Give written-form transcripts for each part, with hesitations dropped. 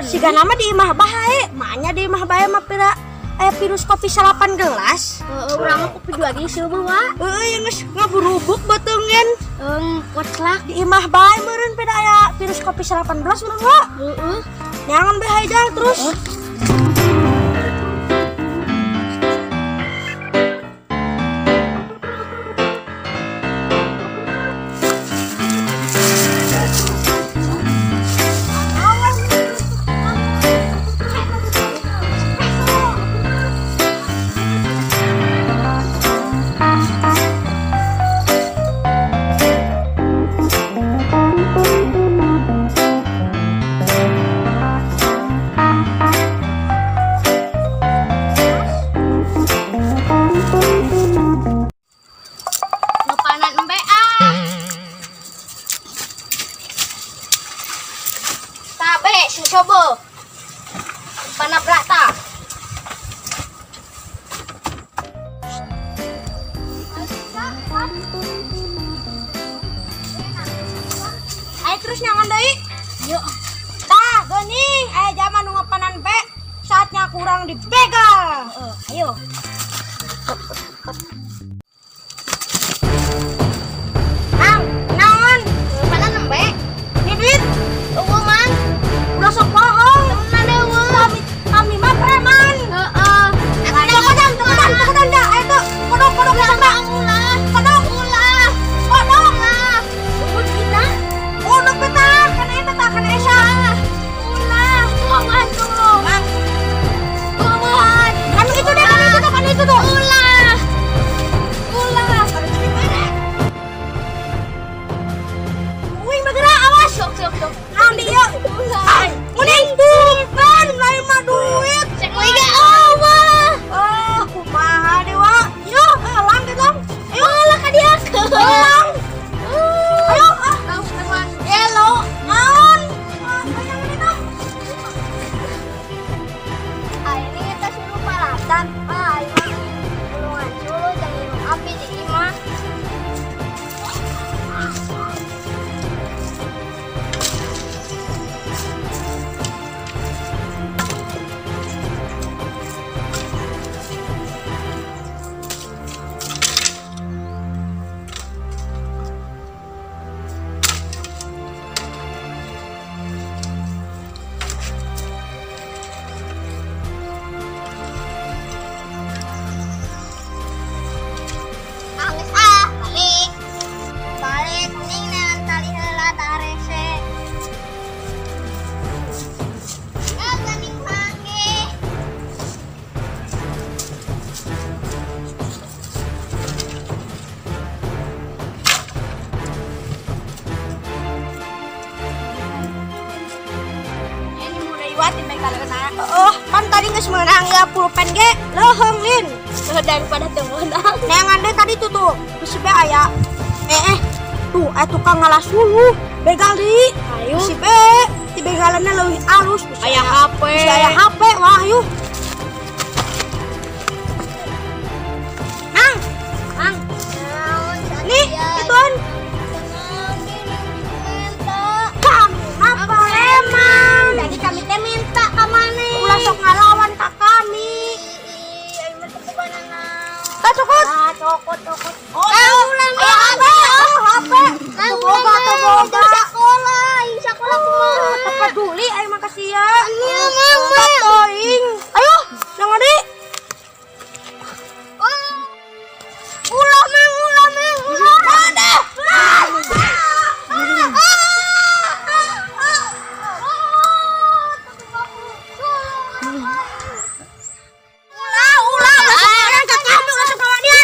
siga nama di imah bae, maknya di imah bae mah pira virus kopi 8 gelas. Urang kopi 2 geus bawa. Yang geus ngaburubuk bateungeun. Potlak Di imah bae meureun pira aya virus kopi 18 urang wa. Nyangan bae haidang terus. Coba panah berata. Ayo terus nyangan deui. Yuk. Tah, geuning aya zaman nu ngapanan pe, saatnya kurang dibegal. Ayo. Nang, naon? Panan nembe. Ini duit. Eueuh man. Udah sok bohong. Temenan eueuh. Kami mah preman. Heeh. Tekedan dah. Ayo tuh, kodok sama. Ulah. Kodok. Umut kita. Kodok peta, kana eta tah kana esa. Ulah. Oman tuh. Oman. Kan itu deh, kan itu tuh. Ulah. Pada jadi mana? Wih, bergerak awas. Sok. Naon dia? Ay, mending tumpen lain mah duit. Cek we ge Allah. Kumaha dewa? Yo, lang gitu. Ayo Ulah ka dia. lang. Ayo, Tahu teman. elo, naon? Banyak itu. Ini kita suruh paratan. Ini pulungan dulu jangan minum api di imah. Balik mending dengan tali heula tarese. Geuning pange. Ini mulai iwati begal kana. Kan tadi geus meunang ya pulpen ge leuheung lin. Daripada teu meunang. Neangan deh tadi tuh. Geus be aya. Tuh, tukang ngalas dulu. Begal di. Ayo. Si be, di begalannya leuwih alus. Aya HP. Si aya HP, wah yuk. Mang. Nih, ituan. Apa emang? Jadi kami teh minta ka maneh. Ulah sok ngalawan ka kami. Cokot. Cokot. Ulah HP. Boga. Sekolah kumaha? Tak peduli, ayo makasih ya. Iya, Mama. Toing. Ayo, nang adi. Ulah mang. Ada. Ulah. Sekarang ke kami langsung kawan dia.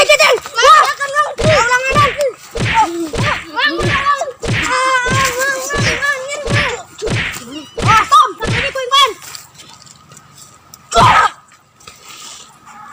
Gede. Wah, ulangan. Tom, ini kuing ban.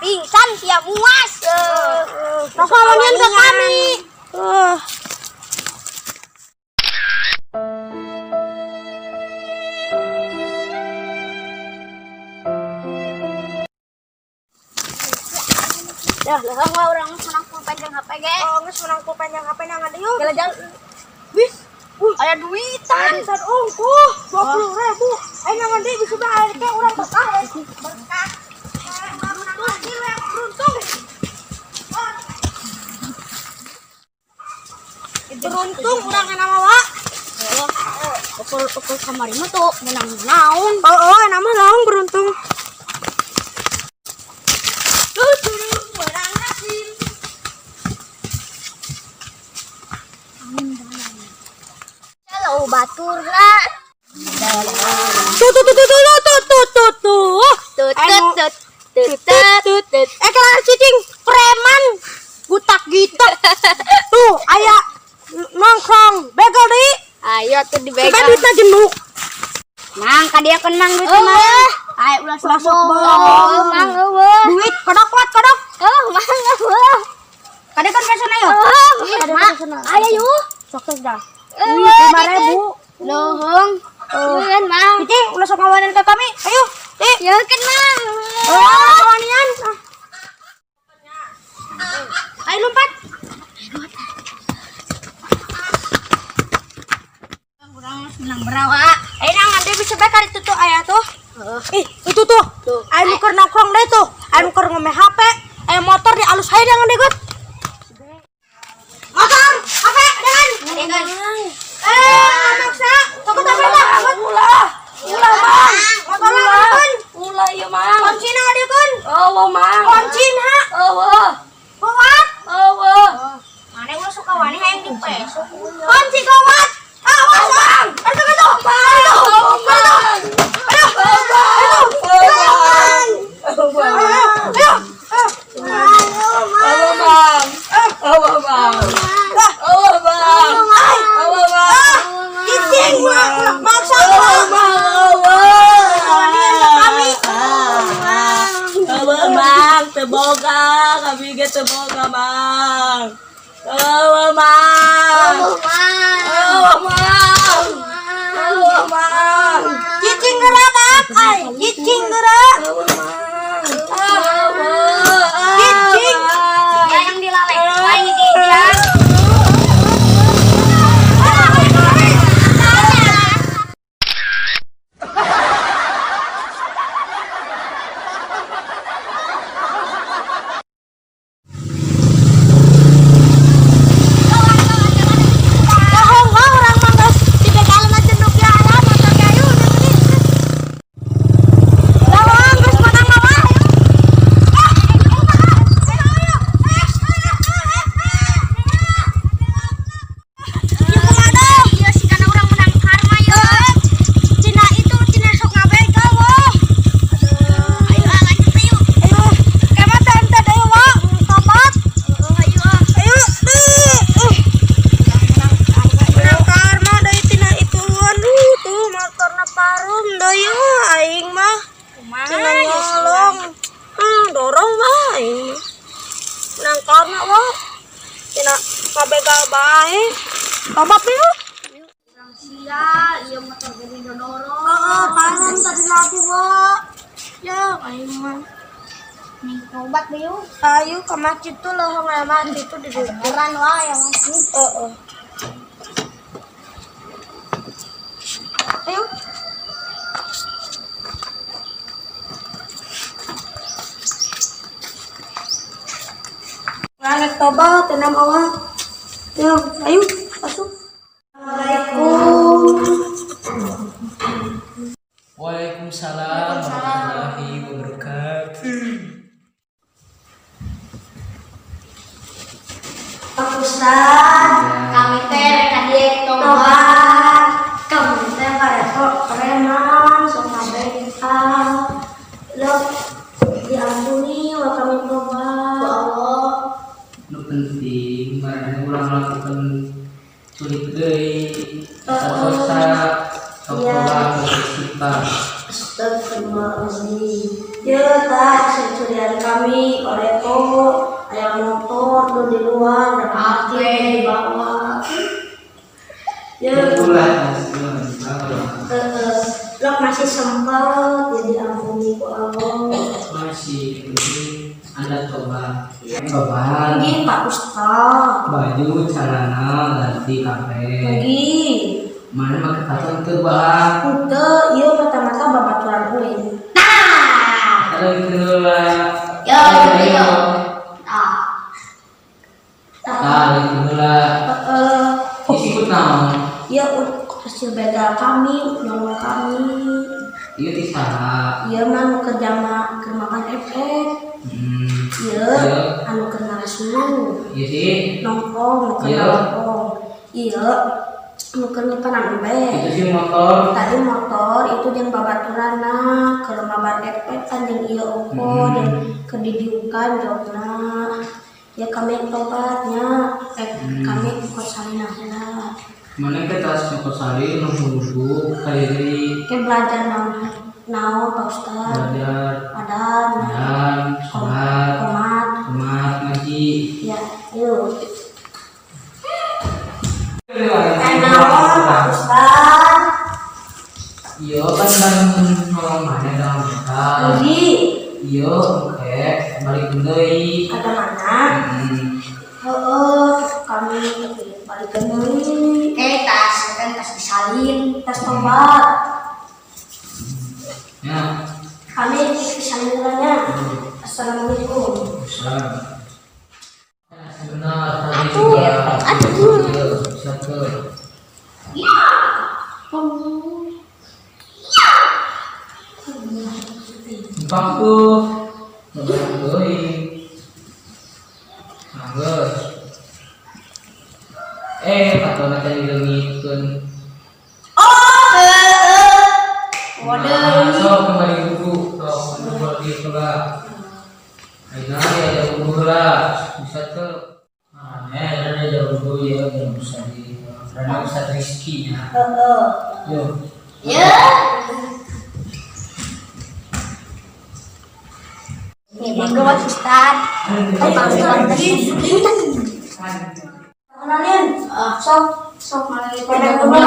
Pingsan sia muas. Kawannya ke kami. Dah, lah orang menang pulpen jeung HP ge. Geus menang pulpen yang HP nang ada yuk. Jalan-jalan. Bis, Aya duitan. Bisa unggul 20.000. Ayo nangan deui bisa bae teh urang berkah. Berkah. Beruntung. Beruntung urang nama wa. Pukul kamari mah tuh menang naon. Oh, nama naon beruntung. Kalau batur lah. Tut. Kelas cicing preman butak gitu. Tuh, aya nongkrong begal deui. Ayo tuh di Coba begal. duitna jenuh. Mang kadia kenang duit mah. Ayo ulah sok bong. Mang eueuh. Duit kodok kuat kodok. Mang eueuh. Kade kan pesona yo. Kade pesona. Ayo yuk. Sok dah. Duit 5.000. Lohong. Kan Mang. Cicing ulah sok ngawanin ke kami. Ayo. Ya kan Mang. Kawanian. Ayo lompat. Menang berawa. Nangan deui bisa bae kali tuh aya tuh. Itu tuh. Ayo nuker nongkrong deh tuh. Ayo nuker ngome HP. Ayo motor di alus hae jangan degut. Motor, HP dengan. Maksa. Toko tapi dah. Ulah, Mang. Motor lah, Ulah ieu Mang. Kuncina ngadeukun. Eueuh Mang. Kuncina. Eueuh. Kuat. Eueuh. Mana ulah suka wani hayang dipeso. Kunci kuat. Awas, Bang. Aduh. Teboga, kami ge teboga, Bang. Bang. Cicing gerak, cicing gerak. Cicing. Yang dilalek. Wae dia. Dorong mah ini nang karena wa tina kabegal bae tobat yuk Sial, ieu motor jadi dodoro. panon tadi lagi wa ya aing mah Nih, obat deh yuk. ayo ke masjid tuh loh mati itu di Beneran wah yang masih. Ayo. Langit tobat, tenang awak. Ayo, masuk. Assalamualaikum. Waalaikumsalam warahmatullahi wabarakatuh. Pak Ustaz, Kami teh kadieu tobat. tobat. Kamu teh karepot preman, sok ngabekal. Lo diampuni wa kami tobat. Allah. Nu penting mana ulang lakukan sulit deui dosa sokola bersifat. Astagfirullahaladzim. Ya tak securian kami oleh ayam motor tuh di luar dan hati di bawah. Ya Itulah lo masih sempat jadi ampuni ku Allah. masih penting Anda tobat. Tobat. Lagi Pak Ustaz. Baju celana ganti kabeh. Lagi Mana make patung teu bah. Henteu, ieu mata-mata babaturan euy. Nah. Kalau heula. Yo. Nah. Kalau heula. Ikut naon? Iya, hasil begal kami, nolong kami. Ieu ti saha? Iya mah nu kerja mah keur makan efek. Iya, anu keur ngarasulu. Iya sih. Nongkrong, nu keur Iya. nongkrong. Iya, nu keur nyimpan efek. Itu sih motor. Tadi motor itu jeung babaturanna keur mabar efek kan jeung ieu ongko jeung keur didiukan jobna. Ya kami tobatnya, kami ikut salina heula. Mana kita nyokot sari nunggu kali Ke belajar naon Pak Ustaz? belajar Adan, dan sholat, komat, sholat ngaji. ya, yuk. Naon Naon Pak Ustaz? Iya kan nolong mana dalam kita. Jadi, Iya oke balik deui. kata mana? Kami balik deui. Tas kan tas disalin. Tas tobat. Ya. Kami kesalirannya. Assalamualaikum. Salam. Sebentar tadi Aduh. juga satu. Ya. Bangku ngebantuin nanggus patona tadi dengitkeun Waduh. sok kembali buku sok buku di sekolah ayeuna ada buku lah bisa tuh ada buku ya yang bisa di karena bisa Rizky nya yo Ya. Nih, bangga Pak Ustaz. Kenalin, sok mana pada Coba.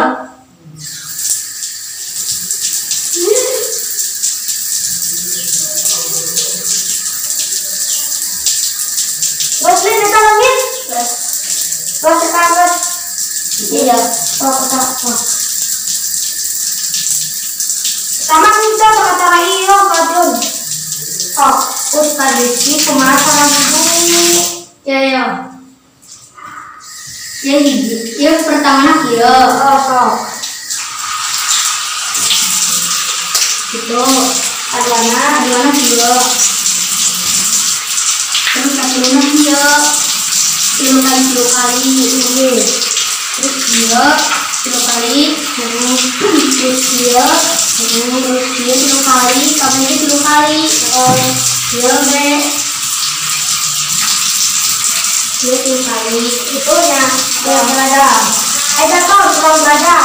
Bos Lin, kita lagi. Bos sekarang bos. Iya, sok. Sama kita cara iyo kadun. Sok, Ustaz Rizky pemasaran dulu. Ya. Ya pertama kieu. Sok. Gitu. Aduana kieu. Terus akhirnya kieu. 3 kali ini. terus kieu 3 kali terus kieu 3 kali kabeh 3 kali kieu be kieu 3 kali Itu yang berada. Ada tahu sudah berada.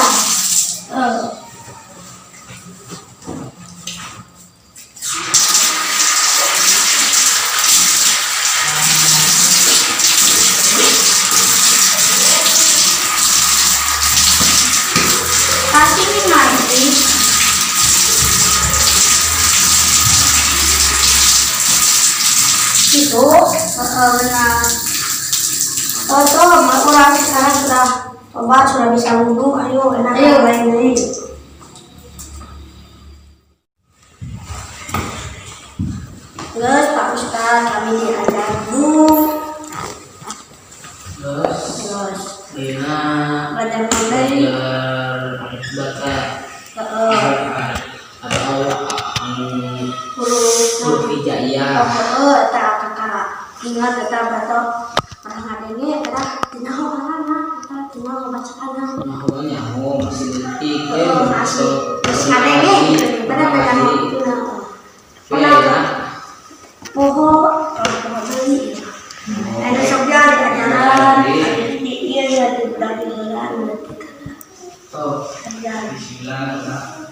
kasih nih nanti Itu benar Toto, orang sekarang sudah tobat, sudah bisa wudhu. Ayo, enak Ayo. main ini. Terus Pak Ustaz, kami diajar dulu. terus Terus Rina belajar mandiri. baca ada Allah huruf hijaiyah Tak kakak ingat kita batok pernah ini adalah tina hokarana, kita tina bacaan. nah pokoknya masih detik Masih ada ini, pada pegang tina. Pena Poho beli. Ada sobja di ajaran. Iya di bulan oh ajaran.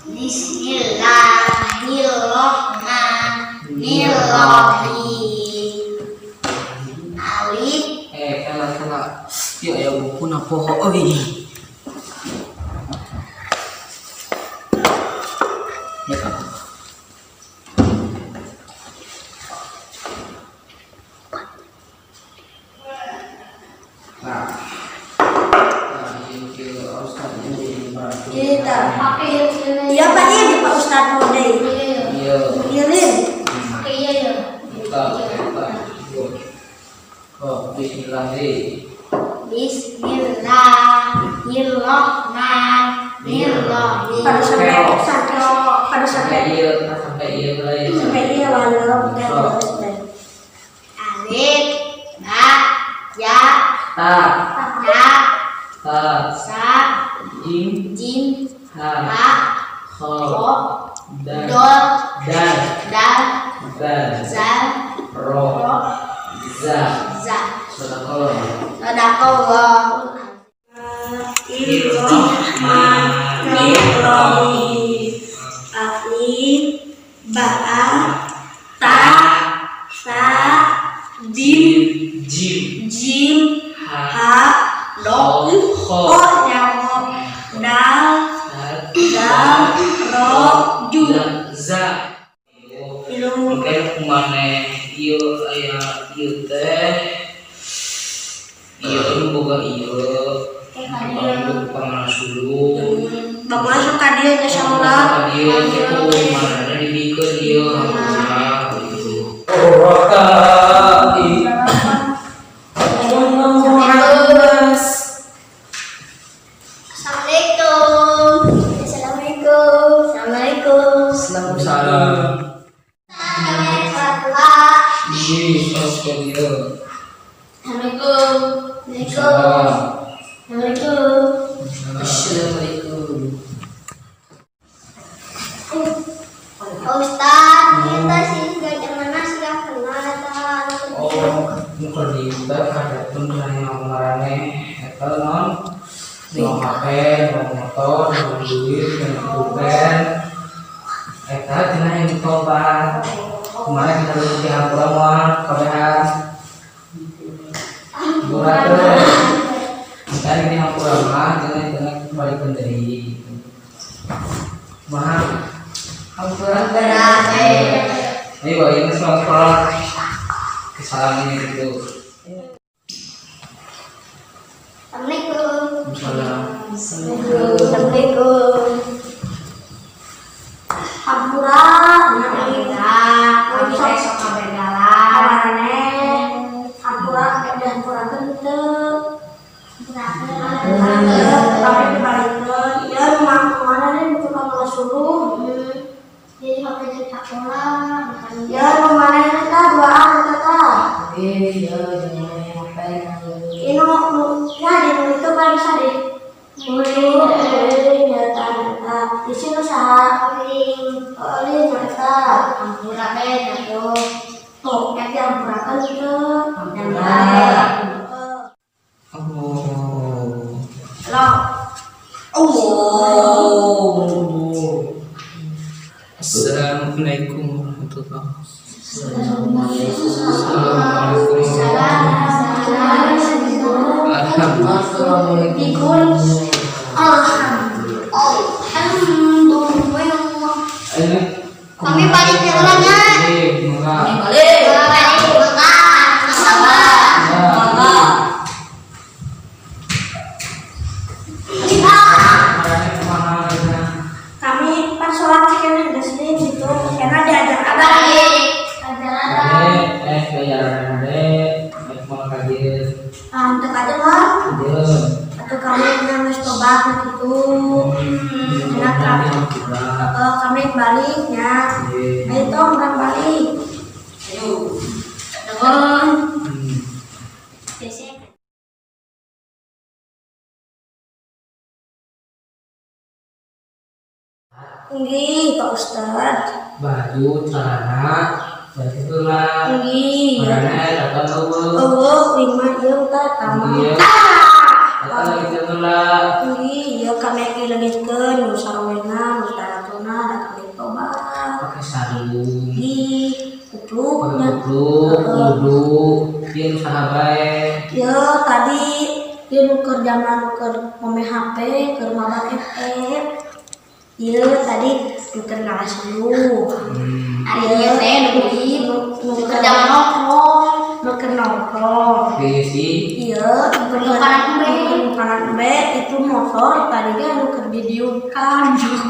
Bismillahirrahmanirrahim alif kala yuk ya buku na poho oi ya kan nah ini ke Ustaz ini bismillah deh. Bismillahirrahmanirrahim. Pada sampai Sampai iya walau dan Alif, ba, ya, ta ya, ta sa, jim jim, ha ha, kho ko, dal dol, dal dal, dal zal, ro ro, za za. sadaqallah. Sadaqallah. Bismillahirrahmanirrahim. Alif, ba, ta, sa, jim, jim, ha, dok, kho nyaho, dal, dal, ro, ju. za Ilmu mungkin kumane iyo aya iyo teh iyo nu boga iyo panggung pamanas dulu bagus masuk ka dieu nya salah. dia itu mana dibikeun iyo alhamdulillah gitu rakaati Assalamualaikum. Assalamualaikum. Assalamualaikum. Waalaikumsalam Assalamualaikum. di sosok dia Assalamualaikum. Assalamualaikum. Assalamualaikum. Ustaz, kita sih gajah mana sudah kenal. Oh, muka diudah ada pun yang marane eta non mau HP, mau motor, mau duit, mau pulpen. Eta cenah yang ditobat. Kemarin kita lihat di hampura mah kabehan. Murah tuh. Sekarang ini hampura mah cenah kembali dari. Mahal. Hampura Berat, Ayo, ini semua kesalahan ini gitu. Assalamualaikum. Assalamualaikum. Hampura, Kami besok kabar dalam. kamarane hampura dan hampura kenteu. Kami dibalikeun, ieu rumah mana nih butuh kamu suruh. Jadi HP jadi sekolah. Ya rumah mana kita duaan kita. Iya, jangan apa Ino ya di itu kan bisa deh. Mulai nyata di sini usaha. Oleh nyata. Hampura beda tuh. Tuh, yang dihampurakan itu. Yang Oh. Lo. Assalamualaikum warahmatullahi Kami balik ke rumahnya. Kami pas sholat kena ada sini gitu, karena diajak ada. Untuk aja mah, atau kami yang harus tobat gitu. Kami baliknya, ayo dong orang balik. Nggih, Pak Ustadz. Baju, celana, berarti tulang. Nggih, ya. Mana dapat tahu? Lima dia udah tamat. Iya. Atau lagi tulang. Nggih, ya kami kileungkeun nu sarawena, nu taratuna, da kami tobat. Pakai sarung. Nggih, Pakai kupluknya. kupluk, wudu, dia usaha baik. Ya tadi dia nuker zaman nuker mame HP ke rumah Bang FF. Iya tadi nuker ngalas dulu. Iya saya nuker zaman nongkrong. Nuker nongkrong. Oke sih. Iya nuker kanan B itu motor tadi kan nuker didiukan juga.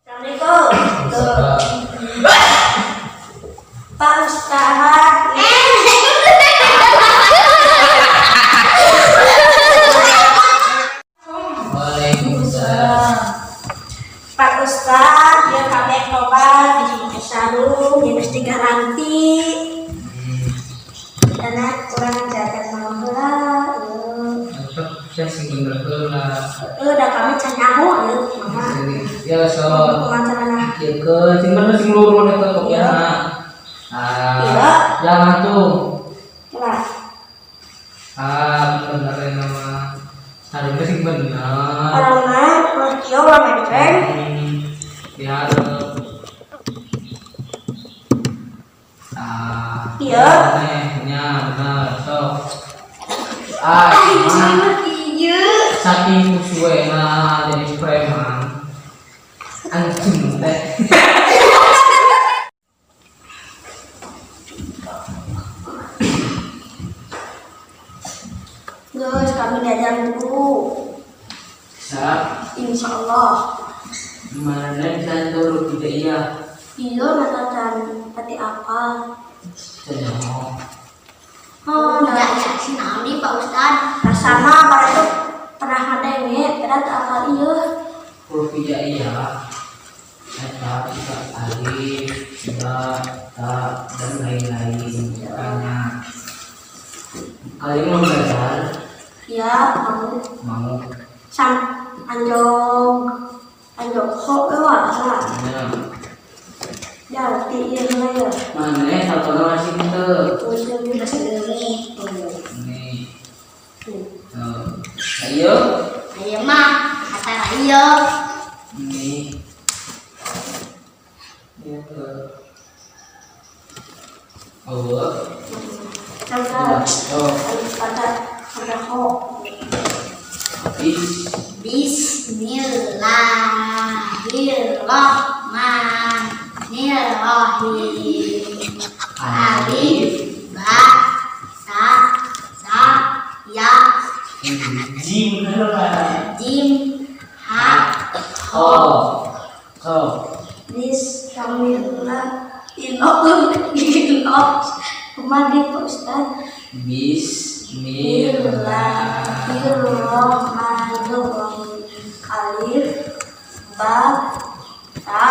Assalamualaikum. Pak Ustadz. garanti karena kurang jaga malam heula Tetep saya sih bener heula. udah kami can nyaho ya mama Ya so. pengacarana Ya ke sing bener sing lurus eta kopiahna. Iya. Jangan tuh. coba Bener nama. Harusnya sing bener. karena kalau kio lah menceng Biar. Iya. Nya bener. So. Cuman iya saking kusuena jadi preman. Anjing teh. guys kami diajar dulu Sa, insya Allah mana bisa turun tidak iya. iya natacan pati apa Saya mau. oh Tidak dah ya si Nabi Pak Ustad. rasana para itu pernah ngadenge pernah tak apa iya Huruf hijaiyah eta bisa alif, ba, ta, dan lain-lain. Makanya kalian mau belajar ya kamu mau sam anjong kok lewat lah ya ya ti iya lah ya mana satu masih kita usul di bahasa ini ini ayo Ayo mah kata ayo. ini ya Allah coba oh ada kok is Bismillahirrahmanirrahim. Alif, ba, sa, ya, jim jim, ha, ho. Bismillah kemana Pak Ustad Bismillahirrahmanirrahim alif ba ta